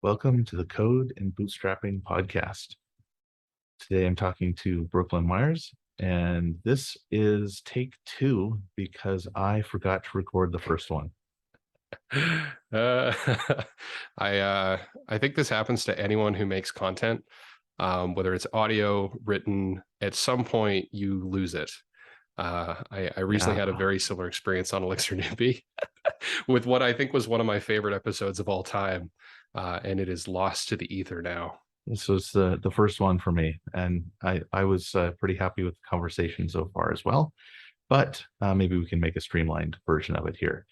Welcome to the Code and Bootstrapping podcast. Today I'm talking to Brooklin.myers, and this is take two because I forgot to record the first one. Uh, I think this happens to anyone who makes content, whether it's audio, written. At some point, you lose it. I recently Yeah, had a very similar experience on Elixir Newbie with what I think was one of my favorite episodes of all time, and it is lost to the ether now. this was the first one for me, and I was pretty happy with the conversation so far as well. But maybe we can make a streamlined version of it here.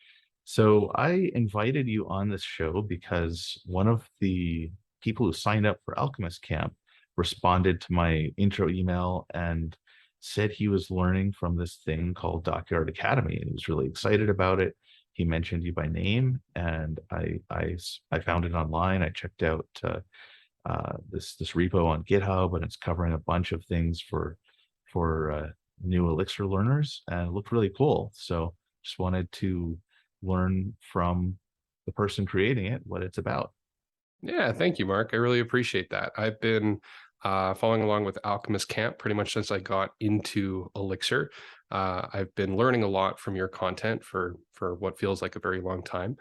So I invited you on this show because one of the people who signed up for Alchemist Camp responded to my intro email and said he was learning from this thing called Dockyard Academy, and he was really excited about it. He mentioned you by name, and I found it online. I checked out this repo on GitHub, and it's covering a bunch of things for new Elixir learners, and it looked really cool. So just wanted to learn from the person creating it what it's about. Yeah, thank you, Mark. I really appreciate that. I've been following along with Alchemist Camp pretty much since I got into Elixir. I've been learning a lot from your content for what feels like a very long time.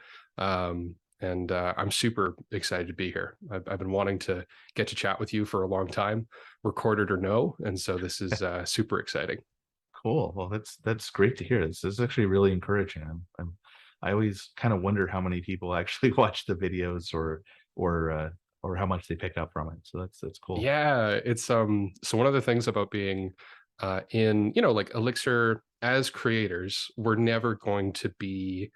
And I'm super excited to be here. I've been wanting to get to chat with you for a long time, recorded or no. And so this is super exciting. Cool. Well, that's great to hear. This is actually really encouraging. I always kind of wonder how many people actually watch the videos or how much they pick up from it. So that's cool. Yeah, it's so one of the things about being in, like Elixir as creators, we're never going to be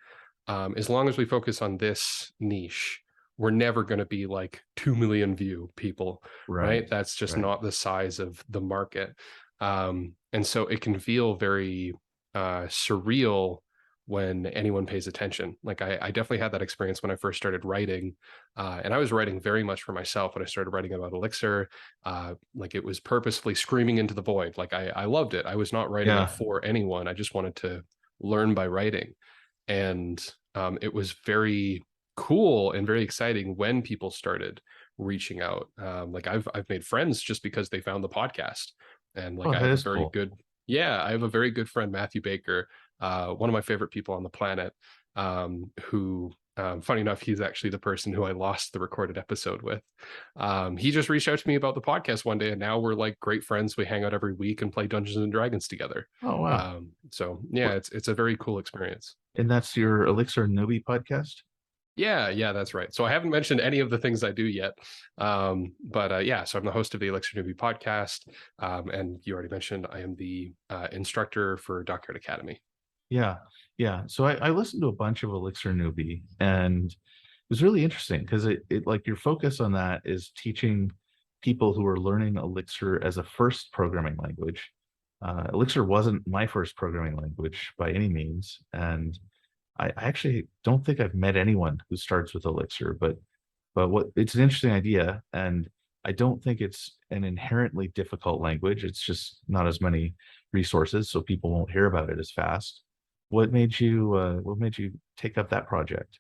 as long as we focus on this niche, we're never going to be like 2 million view people, Right. right? That's just Right. not the size of the market. And so it can feel very surreal when anyone pays attention. Like I definitely had that experience when I first started writing, and I was writing very much for myself when I started writing about Elixir. Like it was purposefully screaming into the void. Like I loved it. I was not writing it Yeah. for anyone. I just wanted to learn by writing, and it was very cool and very exciting when people started reaching out. Like I've made friends just because they found the podcast, and like Oh, I that have a is very cool. good yeah, I have a very good friend, Matthew Baker, one of my favorite people on the planet, who, funny enough, he's actually the person who I lost the recorded episode with. He just reached out to me about the podcast one day, and now we're like great friends. We hang out every week and play Dungeons and Dragons together. Oh, wow. So yeah, it's a very cool experience. And that's your Elixir Newbie podcast? Yeah, that's right. So I haven't mentioned any of the things I do yet, but yeah. So I'm the host of the Elixir Newbie podcast, and you already mentioned I am the instructor for Dockyard Academy. Yeah. Yeah. So I listened to a bunch of Elixir Newbie, and it was really interesting because it like your focus on that is teaching people who are learning Elixir as a first programming language. Elixir wasn't my first programming language by any means, and I actually don't think I've met anyone who starts with Elixir, but what it's an interesting idea, and I don't think it's an inherently difficult language. It's just not as many resources, so people won't hear about it as fast. What made you take up that project?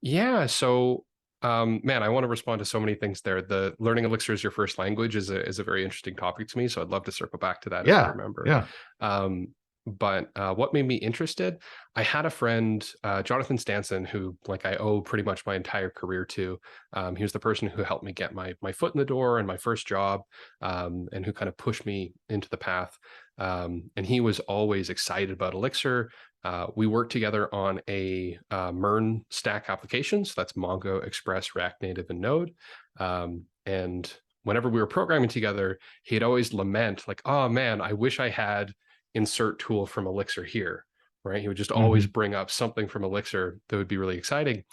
Yeah. So, man, I want to respond to so many things there. The learning Elixir as your first language is a very interesting topic to me. So I'd love to circle back to that if I Yeah, remember. yeah. Um, but what made me interested? I had a friend, Jonathan Stanson, who like I owe pretty much my entire career to. He was the person who helped me get my foot in the door and my first job, and who kind of pushed me into the path. And he was always excited about Elixir. We worked together on a MERN stack application. So that's Mongo, Express, React Native, and Node. And whenever we were programming together, he'd always lament like, oh man, I wish I had insert tool from Elixir here, right? He would just always Hmm. bring up something from Elixir that would be really exciting.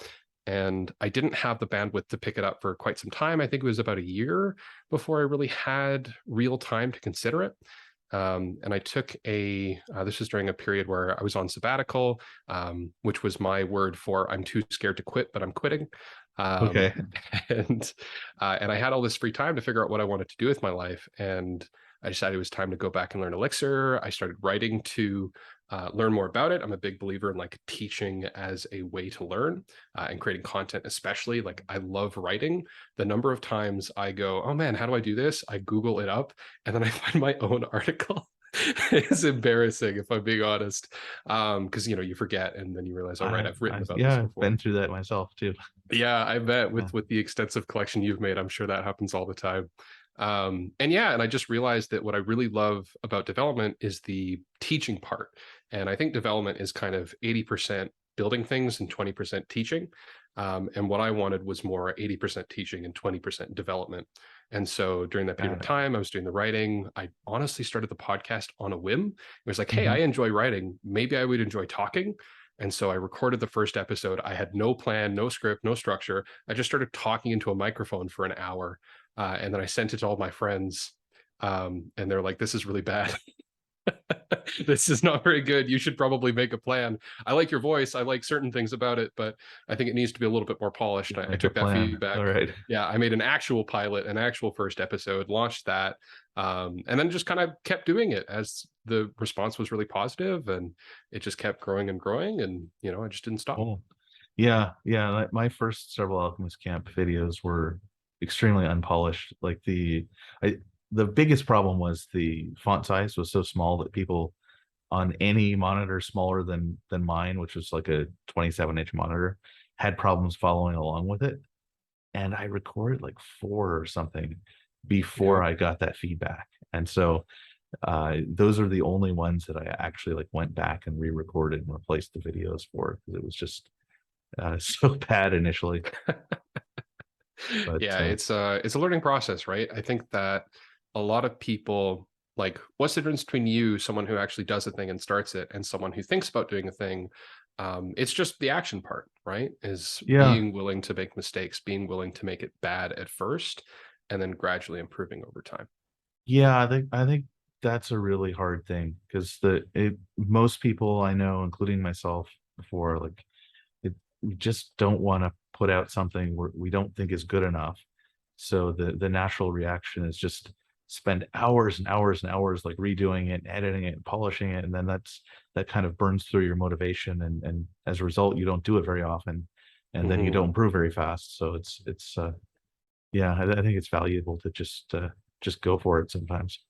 And I didn't have the bandwidth to pick it up for quite some time. I think it was about a year before I really had real time to consider it. And I took this was during a period where I was on sabbatical, which was my word for I'm too scared to quit, but I'm quitting. Um, Okay. and and I had all this free time to figure out what I wanted to do with my life. And I decided it was time to go back and learn Elixir. I started writing to learn more about it. I'm a big believer in like teaching as a way to learn and creating content, especially. Like I love writing. The number of times I go, oh man, how do I do this? I Google it up and then I find my own article. It's embarrassing if I'm being honest. Because you forget and then you realize, oh right, I've written about this Yeah, I've before. been through that myself too. Yeah, I bet Yeah. with the extensive collection you've made, I'm sure that happens all the time. And yeah, and I just realized that what I really love about development is the teaching part. And I think development is kind of 80% building things and 20% teaching. And what I wanted was more 80% teaching and 20% development. And so during that period Got of it. time, I was doing the writing. I honestly started the podcast on a whim. It was like, hey, I Mhm. enjoy writing. Maybe I would enjoy talking. And so I recorded the first episode. I had no plan, no script, no structure. I just started talking into a microphone for an hour. And then I sent it to all my friends. And they're like, this is really bad. This is not very good. You should probably make a plan. I like your voice. I like certain things about it, but I think it needs to be a little bit more polished. I Make a took that plan. feedback. All right. Yeah, I made an actual pilot, an actual first episode, launched that, and then just kind of kept doing it as the response was really positive, and it just kept growing and growing, and I just didn't stop. Cool. Yeah, yeah. My first several Alchemist Camp videos were extremely unpolished. Like the biggest problem was the font size was so small that people on any monitor smaller than mine, which was like a 27-inch monitor, had problems following along with it. And I recorded like four or something Yeah. before I got that feedback. And so those are the only ones that I actually like went back and re-recorded and replaced the videos for because it was just so bad initially. But Yeah, it's a learning process, right? I think that a lot of people like what's the difference between you, someone who actually does a thing and starts it, and someone who thinks about doing a thing. It's just the action part, right? Is yeah, being willing to make mistakes, being willing to make it bad at first, and then gradually improving over time. yeah, I think that's a really hard thing because most people I know, including myself before, like we just don't want to put out something we don't think is good enough. So the natural reaction is just spend hours and hours and hours like redoing it, editing it, and polishing it, and then that kind of burns through your motivation, and as a result, you don't do it very often, and then you Mhm. don't improve very fast. So it's yeah, I think it's valuable to just go for it sometimes.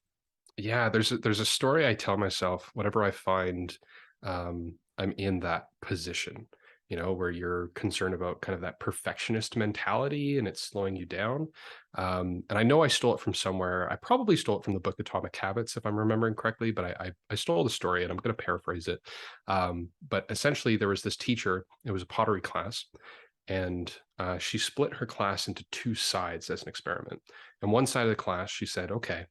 Yeah, there's a story I tell myself whenever I find I'm in that position, where you're concerned about kind of that perfectionist mentality and it's slowing you down. And I know I stole it from somewhere. I probably stole it from the book Atomic Habits, if I'm remembering correctly, but I stole the story and I'm going to paraphrase it. But essentially, there was this teacher. It was a pottery class, and she split her class into two sides as an experiment. And one side of the class, she said, "Okay,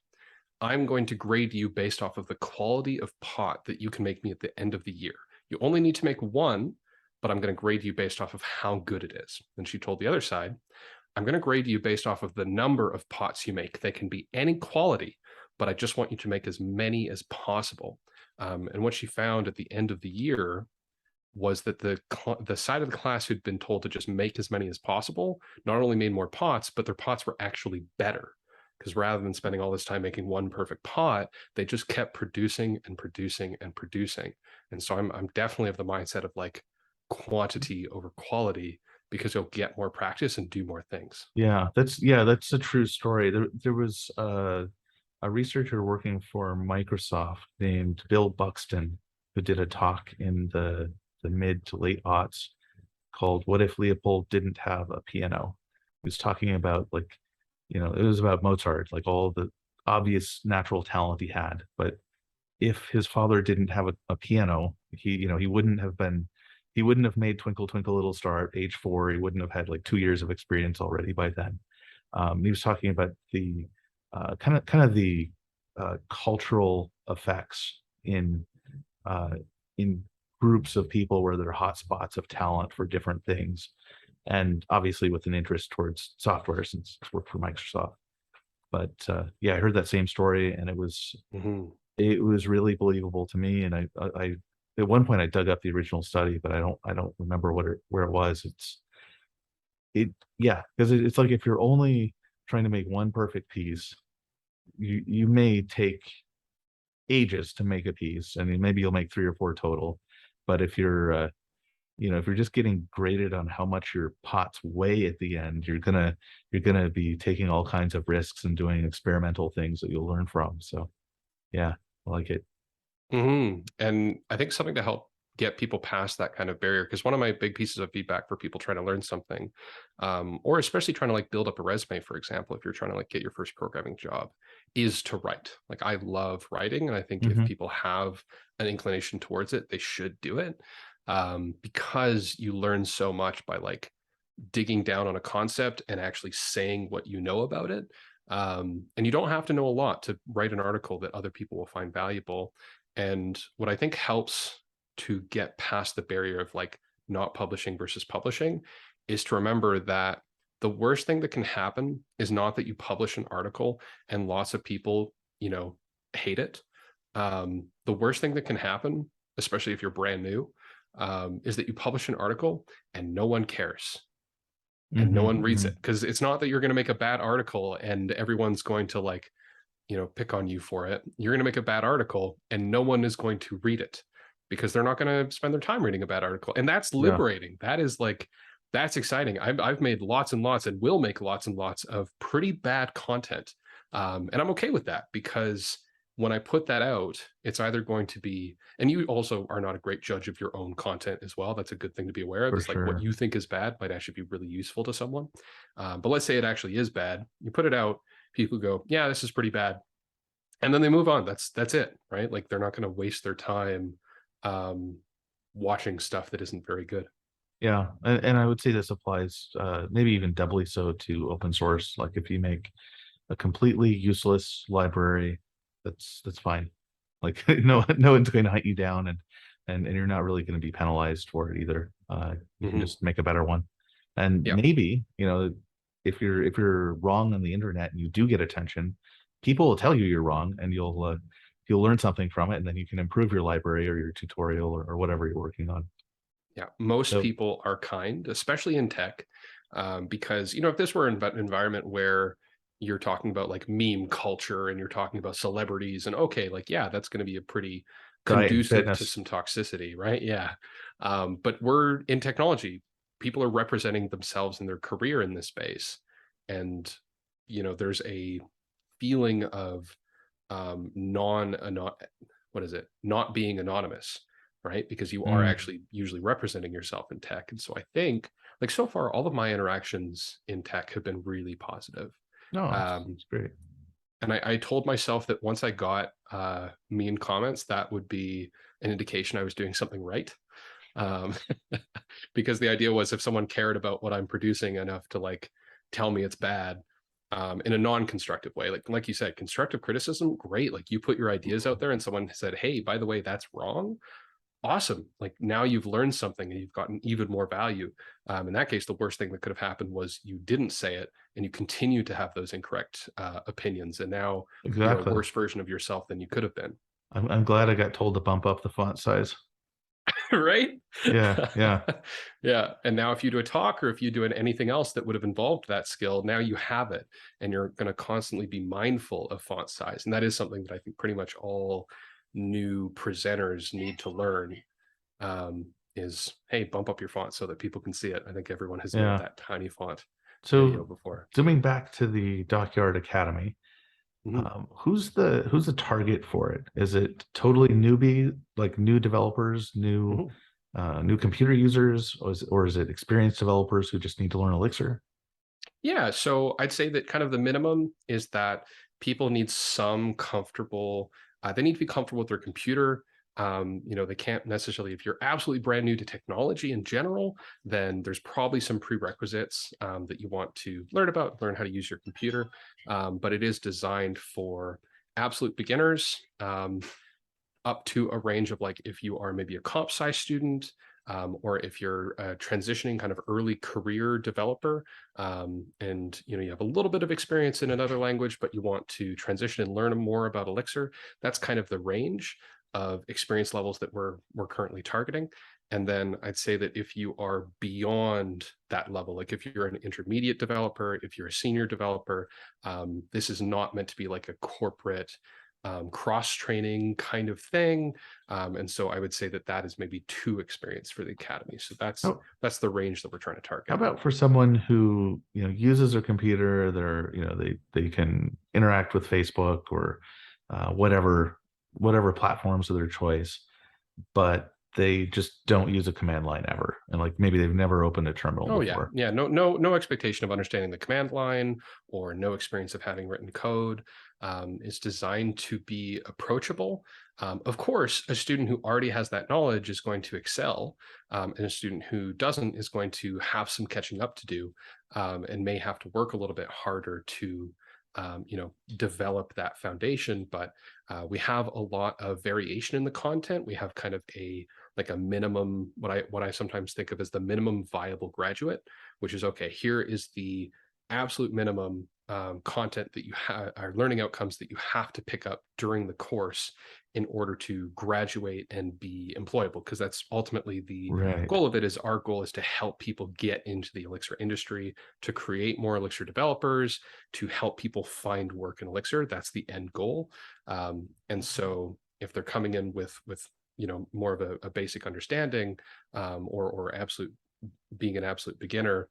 I'm going to grade you based off of the quality of pot that you can make me at the end of the year. You only need to make one, but I'm going to grade you based off of how good it is." And she told the other side, "I'm going to grade you based off of the number of pots you make. They can be any quality, but I just want you to make as many as possible." And what she found at the end of the year was that the side of the class who'd been told to just make as many as possible not only made more pots, but their pots were actually better. Because rather than spending all this time making one perfect pot, they just kept producing and producing and producing. And so I'm definitely of the mindset of like quantity over quality because you'll get more practice and do more things. Yeah, that's a true story. There was a researcher working for Microsoft named Bill Buxton who did a talk in the mid to late aughts called "What If Leopold Didn't Have a Piano?" He was talking about like, it was about Mozart, like all the obvious natural talent he had, but if his father didn't have a piano, he wouldn't have made Twinkle Twinkle Little Star at age 4. He wouldn't have had like 2 years of experience already by then. He was talking about the kind of the cultural effects uh, in groups of people where there are hotspots of talent for different things, and obviously with an interest towards software since I worked for Microsoft. But yeah, I heard that same story, and Mhm. it was really believable to me. And I at one point I dug up the original study, but I don't remember where it was. Yeah, because it's like if you're only trying to make one perfect piece, you may take ages to make a piece. I mean, maybe you'll make 3 or 4 total, but if you're if you're just getting graded on how much your pots weigh at the end, you're gonna be taking all kinds of risks and doing experimental things that you'll learn from. So yeah, I like it. And I think something to help get people past that kind of barrier, because one of my big pieces of feedback for people trying to learn something, or especially trying to like build up a resume, for example, if you're trying to like get your first programming job, is to write. Like I love writing, and I think if Hmm. people have an inclination towards it, they should do it, because you learn so much by like digging down on a concept and actually saying what you know about it. And you don't have to know a lot to write an article that other people will find valuable. And what I think helps to get past the barrier of like not publishing versus publishing is to remember that the worst thing that can happen is not that you publish an article and lots of people, hate it. The worst thing that can happen, especially if you're brand new, is that you publish an article and no one cares and no Hmm. one reads Hmm. it, because it's not that you're going to make a bad article and everyone's going to like pick on you for it. You're going to make a bad article and no one is going to read it because they're not going to spend their time reading a bad article. And that's Yeah, liberating. That is like, that's exciting. I've made lots and lots and will make lots and lots of pretty bad content. And I'm okay with that, because when I put that out, it's either going to be, and you also are not a great judge of your own content as well. That's a good thing to be aware of. for Is like what sure. you think is bad might actually be really useful to someone. But let's say it actually is bad. You put it out, people go, yeah, this is pretty bad, and then they move on. That's it, right? Like they're not going to waste their time um, watching stuff that isn't very good. Yeah, and I would say this applies maybe even doubly so to open source. Like if you make a completely useless library, that's fine. Like no one's going to hunt you down, and you're not really going to be penalized for it either. You can Hmm. just make a better one, and Yeah. maybe if you're wrong on the internet and you do get attention, people will tell you you're wrong, and you'll learn something from it, and then you can improve your library or your tutorial or whatever you're working on. Yeah, most So people are kind, especially in tech, because if this were an environment where you're talking about like meme culture and you're talking about celebrities, and okay, like yeah, that's going to be a pretty diet and conducive to fitness. some toxicity, right? Yeah, but we're in technology. People are representing themselves and their career in this space, and there's a feeling of non what is it, not being anonymous, right? Because you are Mm, actually usually representing yourself in tech. And so I think like so far all of my interactions in tech have been really positive. no, um, it's great. and I told myself that once I got mean comments, that would be an indication I was doing something right. um, because the idea was if someone cared about what I'm producing enough to like tell me it's bad, in a non-constructive way, like you said, constructive criticism, great. Like you put your ideas out there and someone said, hey, by the way, that's wrong. Awesome. Like now you've learned something and you've gotten even more value. In that case, the worst thing that could have happened was you didn't say it and you continue to have those incorrect opinions, and now you're a Exactly. worse version of yourself than you could have been. I'm glad I got told to bump up the font size. Right? Yeah, yeah, Yeah. And now if you do a talk or if you do anything else that would have involved that skill, now you have it and you're going to constantly be mindful of font size. And that is something that I think pretty much all new presenters need to learn, is, hey, bump up your font so that people can see it. I think everyone has nailed yeah. that tiny font video So before. zooming back to the Dockyard Academy, Mhm. who's the target for it? Is it totally newbie, like new developers, Mhm. new computer users, or is it experienced developers who just need to learn Elixir? Yeah, so I'd say that kind of the minimum is that people need some comfortable, they need to be comfortable with their computer. They can't necessarily, if you're absolutely brand new to technology in general, then there's probably some prerequisites that you want to learn about, learn how to use your computer. But it is designed for absolute beginners, up to a range of like if you are maybe a comp sci student, or if you're a transitioning kind of early career developer, and you have a little bit of experience in another language but you want to transition and learn more about Elixir. That's kind of the range of experience levels that we're currently targeting. And then I'd say that if you are beyond that level, like if you're an intermediate developer, if you're a senior developer, this is not meant to be like a corporate cross-training kind of thing. And so I would say that that is maybe too experienced for the academy. So How, that's the range that we're trying to how target. about for someone who, uses their computer, they can interact with Facebook or whatever platforms of their choice, but they just don't use a command line ever. And like maybe they've never opened a terminal Oh yeah, before. yeah. No expectation of understanding the command line or no experience of having written code. Is designed to be approachable. Of course, a student who already has that knowledge is going to excel, and a student who doesn't is going to have some catching up to do, and may have to work a little bit harder to, develop that foundation. But we have a lot of variation in the content. We have kind of a minimum, what I sometimes think of as the minimum viable graduate, which is okay, here is the absolute minimum content that you are learning outcomes that you have to pick up during the course in order to graduate and be employable, because that's ultimately the Right. goal of it. Is our goal is to help people get into the Elixir industry, to create more Elixir developers, to help people find work in Elixir. That's the end goal. And so if they're coming in with more of a basic understanding, or absolute being an absolute beginner,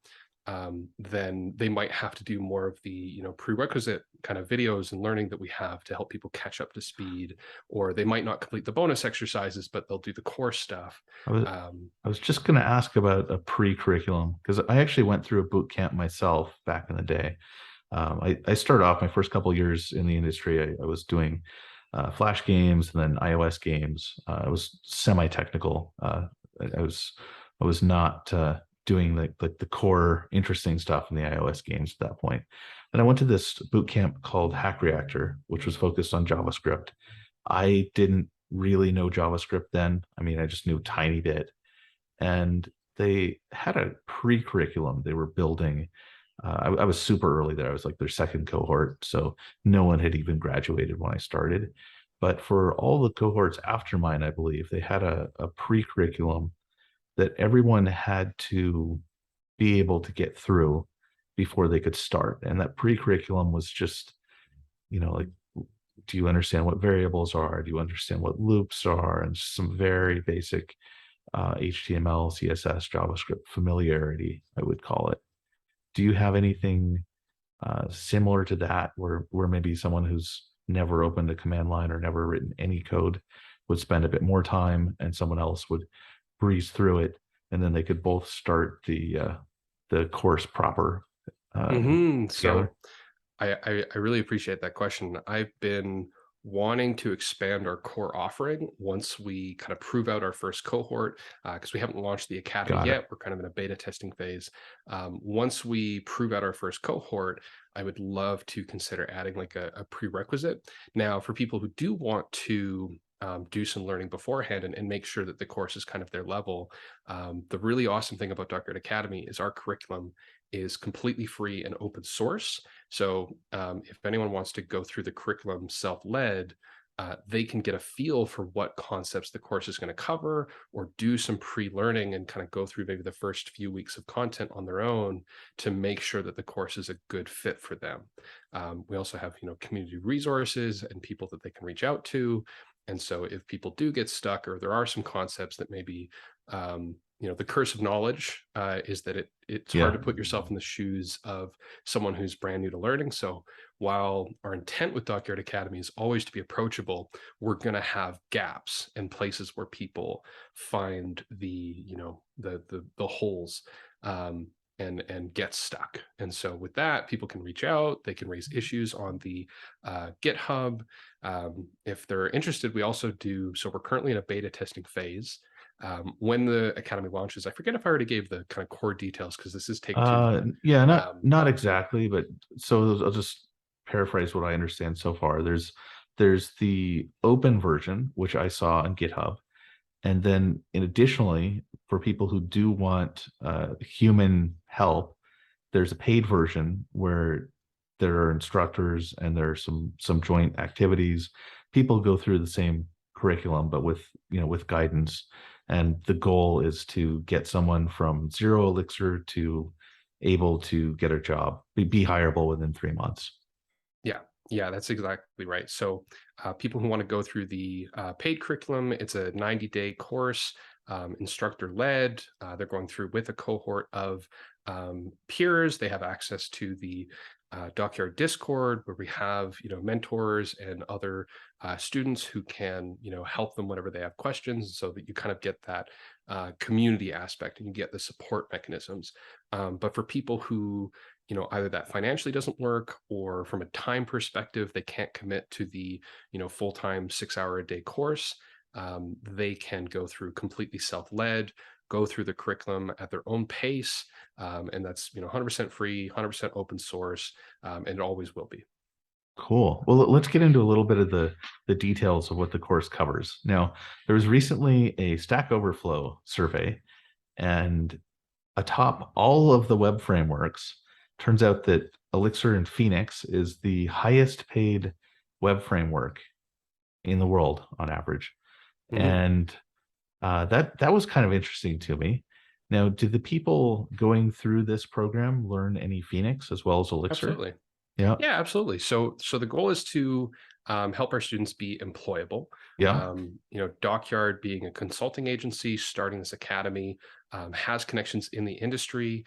then they might have to do more of the prerequisite kind of videos and learning that we have to help people catch up to speed, or they might not complete the bonus exercises, but they'll do the core stuff. I was, um, I was just going to ask about a pre-curriculum because I actually went through a boot camp myself back in the day. I started off my first couple of years in the industry. I was doing Flash games and then iOS games. I was semi-technical. I was not doing the core interesting stuff in the iOS games at that point. And I went to this boot camp called Hack Reactor, which was focused on JavaScript. I didn't really know JavaScript then. I mean, I just knew a tiny bit. And they had a pre-curriculum they were building. I was super early there. I was like their second cohort, so no one had even graduated when I started. But for all the cohorts after mine, I believe they had a pre-curriculum that everyone had to be able to get through before they could start. And that pre-curriculum was just, like, do you understand what variables are? Do you understand what loops are? And some very basic HTML, CSS, JavaScript familiarity, I would call it. Do you have anything similar to that where maybe someone who's never opened a command line or never written any code would spend a bit more time and someone else would breeze through it and then they could both start the course proper so together? I really appreciate that question. I've been wanting to expand our core offering once we kind of prove out our first cohort, because we haven't launched the academy Got it. yet. We're kind of in a beta testing phase. Once we prove out our first cohort, I would love to consider adding like a prerequisite. Now, for people who do want to do some learning beforehand and make sure that the course is kind of their level, the really awesome thing about Dockyard Academy is our curriculum is completely free and open source. So if anyone wants to go through the curriculum self-led, they can get a feel for what concepts the course is going to cover, or do some pre-learning and kind of go through maybe the first few weeks of content on their own to make sure that the course is a good fit for them. We also have community resources and people that they can reach out to. And so if people do get stuck, or there are some concepts that maybe the curse of knowledge is that it's hard Yeah. to put yourself in the shoes of someone who's brand new to learning. So while our intent with Dockyard Academy is always to be approachable, we're going to have gaps and places where people find the holes, and get stuck. And so with that, people can reach out, they can raise issues on the GitHub. If they're interested, we also do, so we're currently in a beta testing phase. When the academy launches, I forget if I already gave the kind of core details because this is take two, but Yeah, not um, not exactly, but so I'll just paraphrase what I understand so far. There's the open version, which I saw on GitHub. And then, additionally, for people who do want human help, there's a paid version where there are instructors and there are some joint activities. People go through the same curriculum, but with guidance. And the goal is to get someone from zero Elixir to able to get a job, be hireable within 3 months. yeah, Yeah, that's exactly right. So, people who want to go through the paid curriculum, it's a 90-day course, instructor led. They're going through with a cohort of peers. They have access to the Dockyard Discord, where we have mentors and other students who can help them whenever they have questions, so that you kind of get that community aspect and you get the support mechanisms. But for people who either that financially doesn't work, or from a time perspective they can't commit to the full-time 6 hour a day course, they can go through completely self-led, go through the curriculum at their own pace, and that's 100% free, 100% open source, and it always will be. Cool. Well, let's get into a little bit of the details of what the course covers. Now, there was recently a Stack Overflow survey, and atop all of the web frameworks, turns out that Elixir and Phoenix is the highest paid web framework in the world on average. Mhm. And that was kind of interesting to me. Now, did the people going through this program learn any Phoenix as well as Elixir? Absolutely. Yeah, Yeah, absolutely. So the goal is to help our students be employable. yeah. Dockyard, being a consulting agency, starting this academy, has connections in the industry.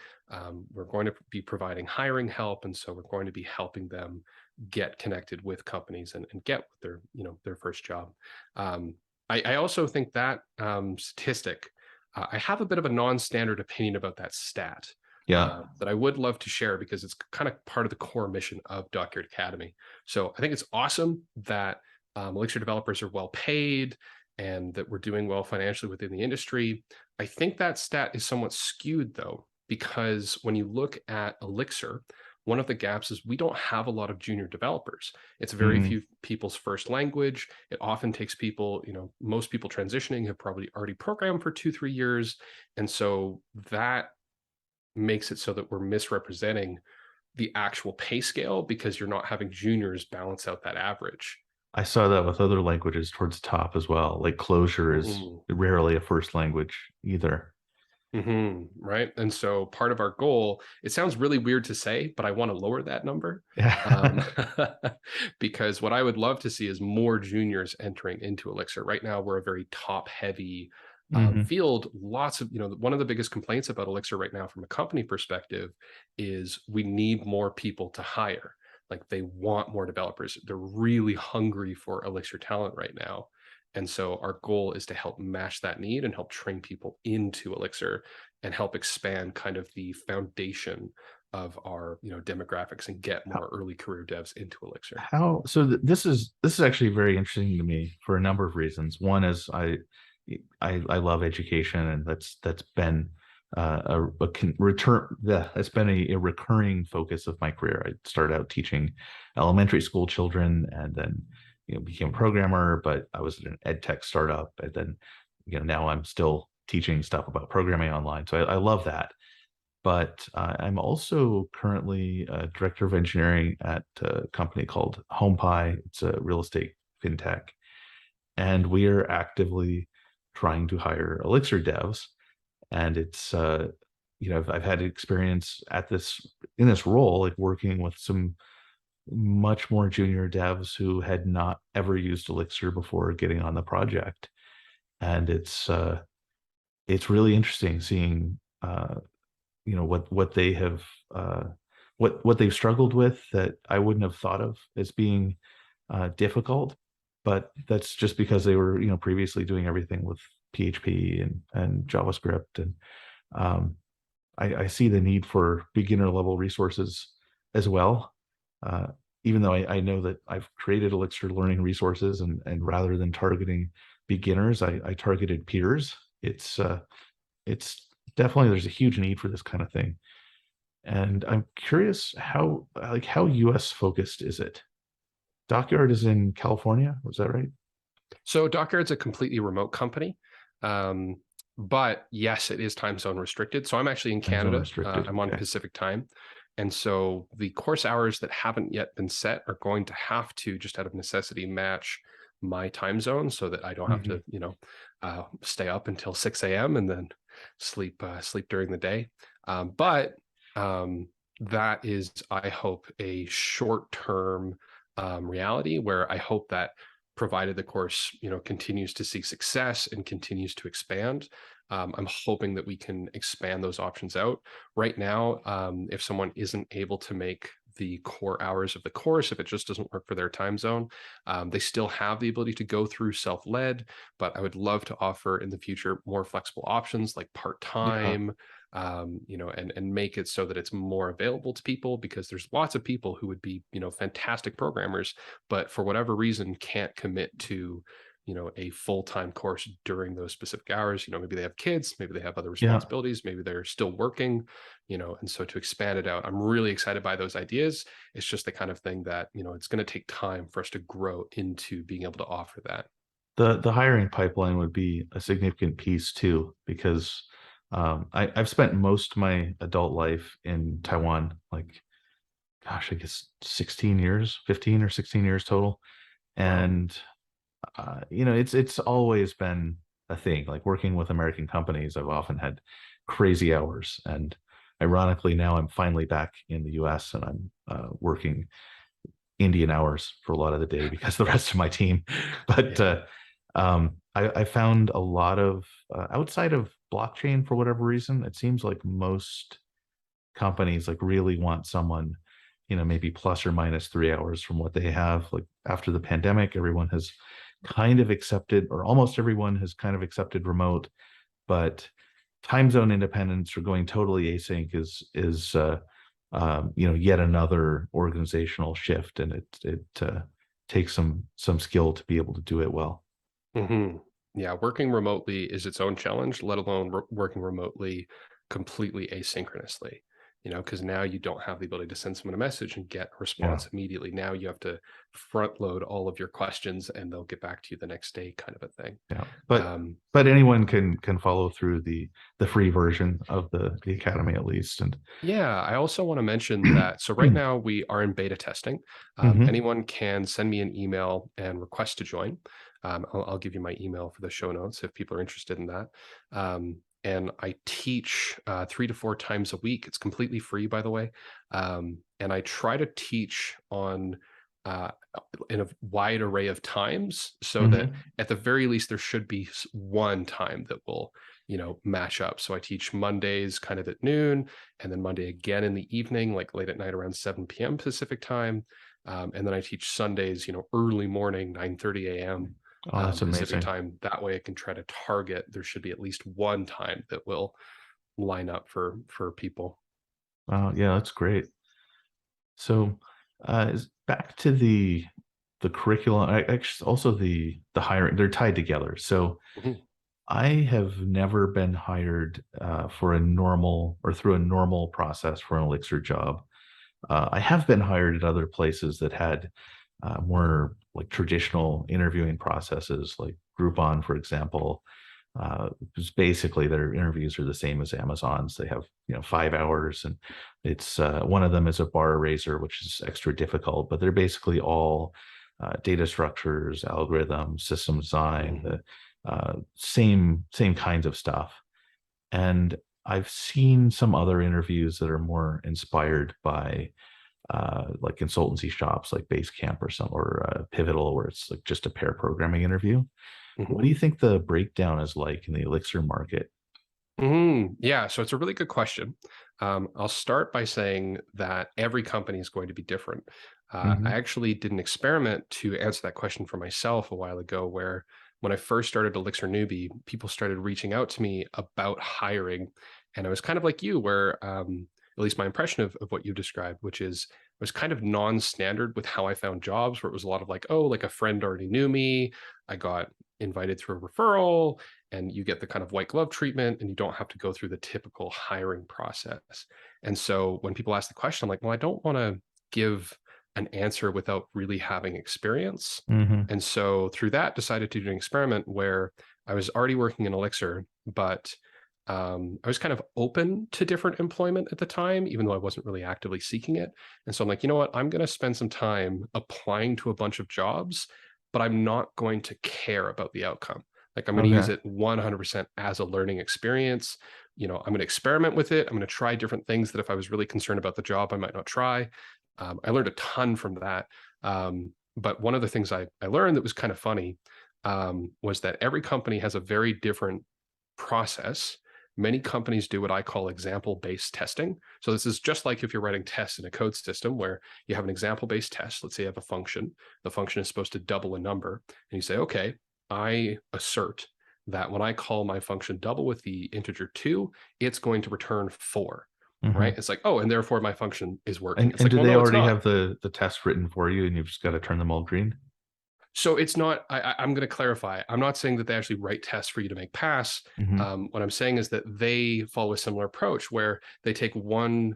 We're going to be providing hiring help, and so we're going to be helping them get connected with companies and get their their first job. I also think that statistic. I have a bit of a non-standard opinion about that stat Yeah. that I would love to share, because it's kind of part of the core mission of Dockyard Academy. So I think it's awesome that Elixir developers are well paid and that we're doing well financially within the industry. I think that stat is somewhat skewed, though, because when you look at Elixir, one of the gaps is we don't have a lot of junior developers. It's very Mhm. few people's first language. It often takes people, most people transitioning have probably already programmed for 2, 3 years. And so that makes it so that we're misrepresenting the actual pay scale, because you're not having juniors balance out that average. I saw that with other languages towards the top as well. Like Clojure is Mhm. rarely a first language either. Right. And so part of our goal, it sounds really weird to say, but I want to lower that number. Um, Yeah. because what I would love to see is more juniors entering into Elixir. Right now, we're a very top heavy Hmm. field. Lots of, one of the biggest complaints about Elixir right now from a company perspective is we need more people to hire. Like, they want more developers. They're really hungry for Elixir talent right now. And so our goal is to help match that need and help train people into Elixir and help expand kind of the foundation of our demographics and get How, more early career devs into Elixir. this is actually very interesting to me for a number of reasons. One is I love education, and that's been that's been a recurring focus of my career. I started out teaching elementary school children, and then became a programmer, but I was in an ed tech startup, and then now I'm still teaching stuff about programming online. So I love that. But I'm also currently director of engineering at a company called HomePie. It's a real estate fintech, and we are actively trying to hire Elixir devs. And it's I've had experience at this in this role, like working with some much more junior devs who had not ever used Elixir before getting on the project, and it's really interesting seeing what they have what they've struggled with that I wouldn't have thought of as being difficult, but that's just because they were previously doing everything with PHP and JavaScript, and um, I see the need for beginner level resources as well. Uh, Even though I know that I've created Elixir learning resources, and rather than targeting beginners, I targeted peers. It's definitely, there's a huge need for this kind of thing. And I'm curious how US focused is it? Dockyard is in California, was that right? So Dockyard's a completely remote company. Um, but yes, it is time zone restricted. So I'm actually in Time zone Canada. restricted. I'm on Okay. Pacific time. And so the course hours that haven't yet been set are going to have to, just out of necessity, match my time zone, so that I don't have Hmm. to, stay up until 6 a.m. and then sleep during the day. But that is, I hope, a short term reality where I hope that provided the course, continues to see success and continues to expand, I'm hoping that we can expand those options out. Right now, if someone isn't able to make the core hours of the course, if it just doesn't work for their time zone, they still have the ability to go through self-led, but I would love to offer in the future more flexible options like Yeah. part-time, and make it so that it's more available to people, because there's lots of people who would be, fantastic programmers, but for whatever reason can't commit to, a full-time course during those specific hours. Maybe they have kids, maybe they have other Yeah. responsibilities, maybe they're still working, and so to expand it out, I'm really excited by those ideas. It's just the kind of thing that, it's going to take time for us to grow into being able to offer that. The hiring pipeline would be a significant piece too, because I've spent most of my adult life in Taiwan, like gosh, I guess 16 years, 15 or 16 years total. Wow. And it's always been a thing. Like working with American companies, I've often had crazy hours. And ironically, now I'm finally back in the US and I'm working Indian hours for a lot of the day because the rest of my team. But Yeah. I found a lot of outside of blockchain for whatever reason, it seems like most companies like really want someone, maybe plus or minus 3 hours from what they have. Like after the pandemic, everyone has kind of accepted, or almost everyone has kind of accepted remote, but time zone independence or going totally async is yet another organizational shift, and it takes some skill to be able to do it well. hmm Yeah, working remotely is its own challenge, let alone working remotely completely asynchronously. Because now you don't have the ability to send someone a message and get a Yeah. response immediately. Now you have to front load all of your questions and they'll get back to you the next day, kind of a thing. Yeah, but Um, anyone can follow through the free version of the academy at least, and Yeah, I also want to mention that. So right now we are in beta testing. hmm Anyone can send me an email and request to join. I'll give you my email for the show notes if people are interested in that. And I teach 3 to 4 times a week. It's completely free, by the way. And I try to teach on uh, in a wide array of times, so that hmm at the very least there should be one time that will, match up. So I teach Mondays kind of at noon, and then Monday again in the evening, like late at night around 7 p.m. Pacific time. And then I teach Sundays, early morning, 9:30 a.m. Oh, that's Pacific amazing. time. That way I can try to target, there should be at least one time that will line up for people. Yeah, that's great. So, back to the curriculum, actually also the hiring, they're tied together. So Mhm, I have never been hired for a normal or through a normal process for an Elixir job. I have been hired at other places that had more like traditional interviewing processes, like Groupon, for example. Because basically their interviews are the same as Amazon's. They have 5 hours, and it's one of them is a bar raiser, which is extra difficult. But they're basically all data structures, algorithms, system design, mhm, the same kinds of stuff. And I've seen some other interviews that are more inspired by like consultancy shops like Basecamp or some or Pivotal, where it's like just a pair programming interview. What do mhm. you think the breakdown is like in the Elixir market? Yeah, so it's a really good question. I'll start by saying that every company is going to be different. I Hmm. actually did an experiment to answer that question for myself a while ago, where when I first started Elixir Newbie, people started reaching out to me about hiring. And I was kind of like you, where at least my impression of what you described, which is it was kind of non-standard with how I found jobs, where it was a lot of like, oh, like a friend already knew me. I got invited through a referral, and you get the kind of white glove treatment, and you don't have to go through the typical hiring process. And so when people ask the question, I'm like, well, I don't want to give an answer without really having experience. Hmm. And so through that, decided to do an experiment where I was already working in Elixir, but I was kind of open to different employment at the time, even though I wasn't really actively seeking it. And so I'm like, you know what? I'm going to spend some time applying to a bunch of jobs, but I'm not going to care about the outcome. Like I'm going to use Okay. it 100% as a learning experience. I'm going to experiment with it. I'm going to try different things that if I was really concerned about the job, I might not try. I learned a ton from that. But one of the things I learned that was kind of funny was that every company has a very different process. Many companies do what I call example-based testing. So this is just like if you're writing tests in a code system where you have an example-based test. Let's say you have a function. The function is supposed to double a number. And you say, okay, I assert that when I call my function double with the integer 2, it's going to return 4. Hmm. Right? It's like, oh, and therefore my function is working. It's And like, do well, they no, it's already not. have the test written for you, and you've just got to turn them all green? So it's not, I'm going to clarify. I'm not saying that they actually write tests for you to make pass. Hmm. What I'm saying is that they follow a similar approach where they take one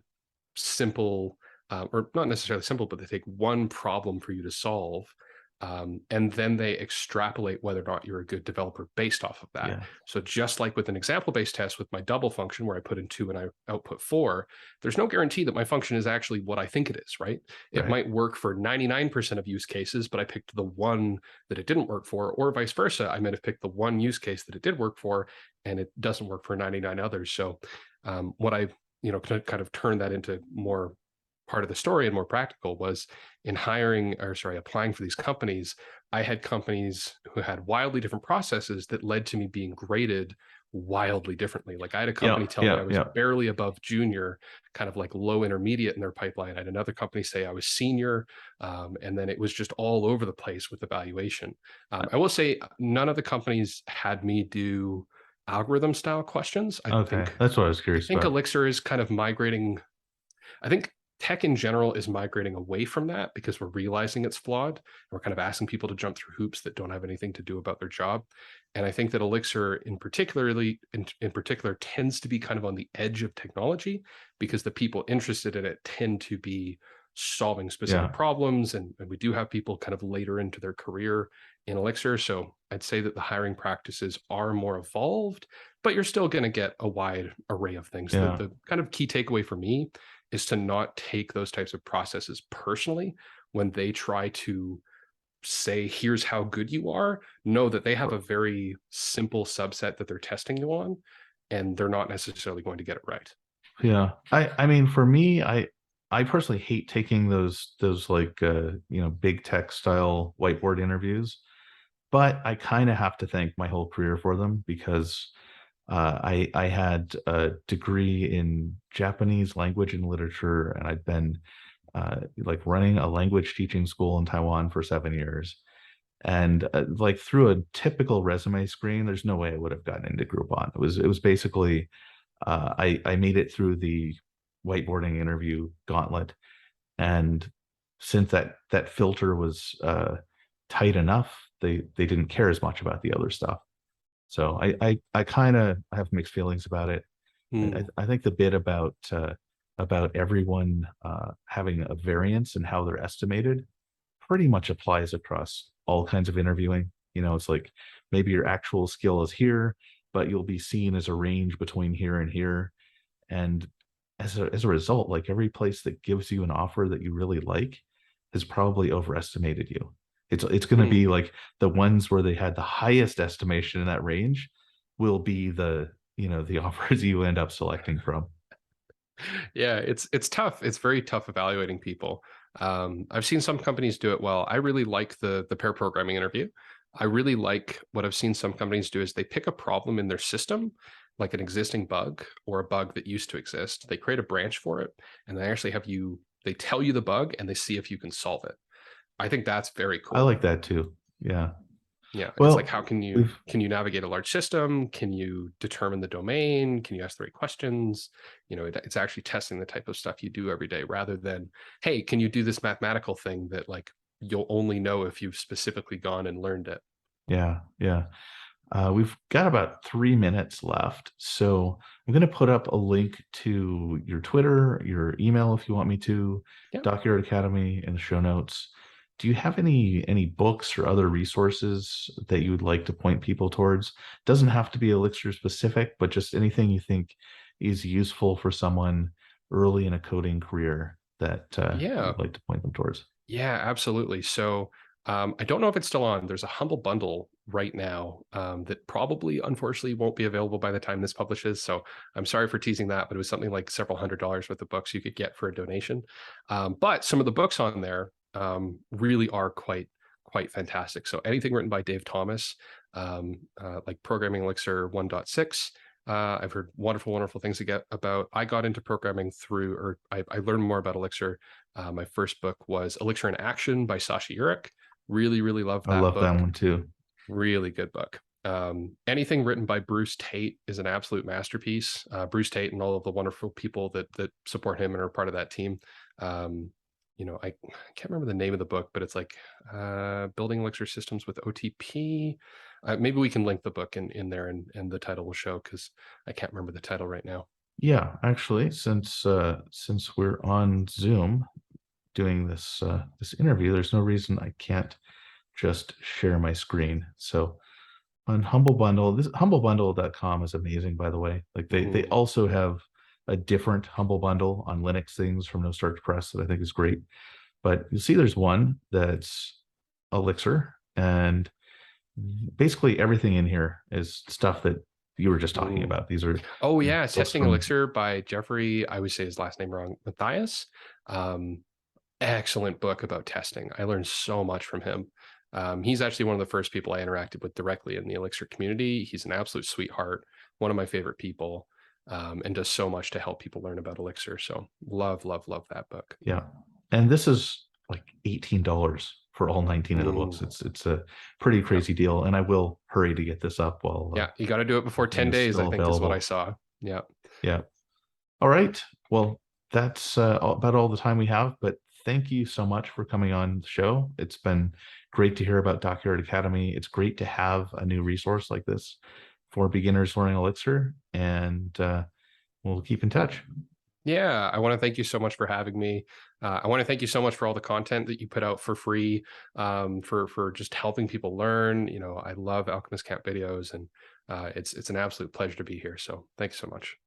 simple, or not necessarily simple, but they take one problem for you to solve. And then they extrapolate whether or not you're a good developer based off of that. Yeah. So just like with an example-based test with my double function where I put in 2 and I output 4, there's no guarantee that my function is actually what I think it is, right? It Right. might work for 99% of use cases, but I picked the one that it didn't work for, or vice versa. I might have picked the one use case that it did work for, and it doesn't work for 99 others. So what I, kind of turn that into more part of the story and more practical was in applying for these companies. I had companies who had wildly different processes that led to me being graded wildly differently. Like I had a Yeah. company tell me Yeah. I was Yeah. barely above junior, kind of like low intermediate in their pipeline. I had another company say I was senior, and then it was just all over the place with evaluation. I will say none of the companies had me do algorithm style questions. Okay. That's what I was I curious think about. Elixir is kind of migrating. I think tech in general is migrating away from that because we're realizing it's flawed. And we're kind of asking people to jump through hoops that don't have anything to do about their job. And I think that Elixir in particular tends to be kind of on the edge of technology because the people interested in it tend to be solving specific Yeah. problems. And we do have people kind of later into their career in Elixir. So I'd say that the hiring practices are more evolved, but you're still going to get a wide array of things. The, Yeah. the kind of key takeaway for me is to not take those types of processes personally when they try to say, here's how good you are. Know that they have a very simple subset that they're testing you on, and they're not necessarily going to get it right. Yeah. I mean, for me, I personally hate taking those like big tech style whiteboard interviews, but I kind of have to thank my whole career for them because I had a degree in Japanese language and literature, and I'd been like running a language teaching school in Taiwan for 7 years. And like through a typical resume screen, there's no way I would have gotten into Groupon. It was basically I made it through the whiteboarding interview gauntlet, and since that filter was tight enough, they didn't care as much about the other stuff. So I kind of have mixed feelings about it. Hmm. I think the bit about everyone having a variance in how they're estimated pretty much applies across all kinds of interviewing. It's like maybe your actual skill is here, but you'll be seen as a range between here and here. And as a result, like every place that gives you an offer that you really like has probably overestimated you. It's going to Hmm. be like the ones where they had the highest estimation in that range will be the offers you end up selecting from. Yeah, it's tough. It's very tough evaluating people. I've seen some companies do it well. I really like the pair programming interview. I really like what I've seen some companies do is they pick a problem in their system, like an existing bug or a bug that used to exist. They create a branch for it, and they actually they tell you the bug and they see if you can solve it. I think that's very I cool. like that too. Yeah. Yeah, it's like Well, how can you we've navigate a large system? Can you determine the domain? Can you ask the right questions? It's actually testing the type of stuff you do every day rather than, hey, can you do this mathematical thing that like you'll only know if you've specifically gone and learned it. yeah, yeah. We've got about 3 minutes left, so I'm going to put up a link to your Twitter, your email if you want me to, Yeah. Dockyard Academy in the show notes. Do you have any books or other resources that you would like to point people towards? Doesn't have to be Elixir specific, but just anything you think is useful for someone early in a coding career that Yeah. you'd like to point them towards. Yeah, absolutely. So I don't know if it's still on. There's a Humble bundle right now that probably, unfortunately, won't be available by the time this publishes. So I'm sorry for teasing that, but it was something like several $100s worth of books you could get for a donation. But some of the books on there really are quite fantastic. So anything written by Dave Thomas, like Programming Elixir 1.6. I've heard wonderful things about. I got into programming through, or I learned more about Elixir. My first book was Elixir in Action by Sasha Urich. Really loved I that love that book. one too. Really good book. Anything written by Bruce Tate is an absolute masterpiece. Bruce Tate and all of the wonderful people that support him and are part of that team. I can't remember the name of the book, but it's like Building Elixir Systems with OTP. Maybe we can link the book in there, and the title will show, because I can't remember the title right now. Yeah, actually, since we're on Zoom doing this this interview, there's no reason I can't just share my screen. So on Humble Bundle, this humblebundle.com is amazing, by the way. Like they also have a different Humble Bundle on Linux things from No Starch Press that I think is great. But you'll see there's one that's Elixir, and basically everything in here is stuff that you were just talking about. These are Oh yeah, books Testing from Elixir by Jeffrey, I always say his last name wrong, Matthias. Excellent book about testing. I learned so much from him. He's actually one of the first people I interacted with directly in the Elixir community. He's an absolute sweetheart, one of my favorite people, and does so much to help people learn about Elixir. So love that book. Yeah. And this is like $18 for all 19 of the books. It's a pretty crazy deal. And I will hurry to get this up while Yeah, you got to do it before 10 is days, I still think, is what I available. saw. Yeah. Yeah. All right. Well, that's about all the time we have, but thank you so much for coming on the show. It's been great to hear about Dockyard Academy. It's great to have a new resource like this for beginners learning Elixir, and we'll keep in touch. Yeah, I want to thank you so much for having me. I want to thank you so much for all the content that you put out for free, for just helping people learn. I love Alchemist Camp videos, and it's an absolute pleasure to be here. So thanks so much.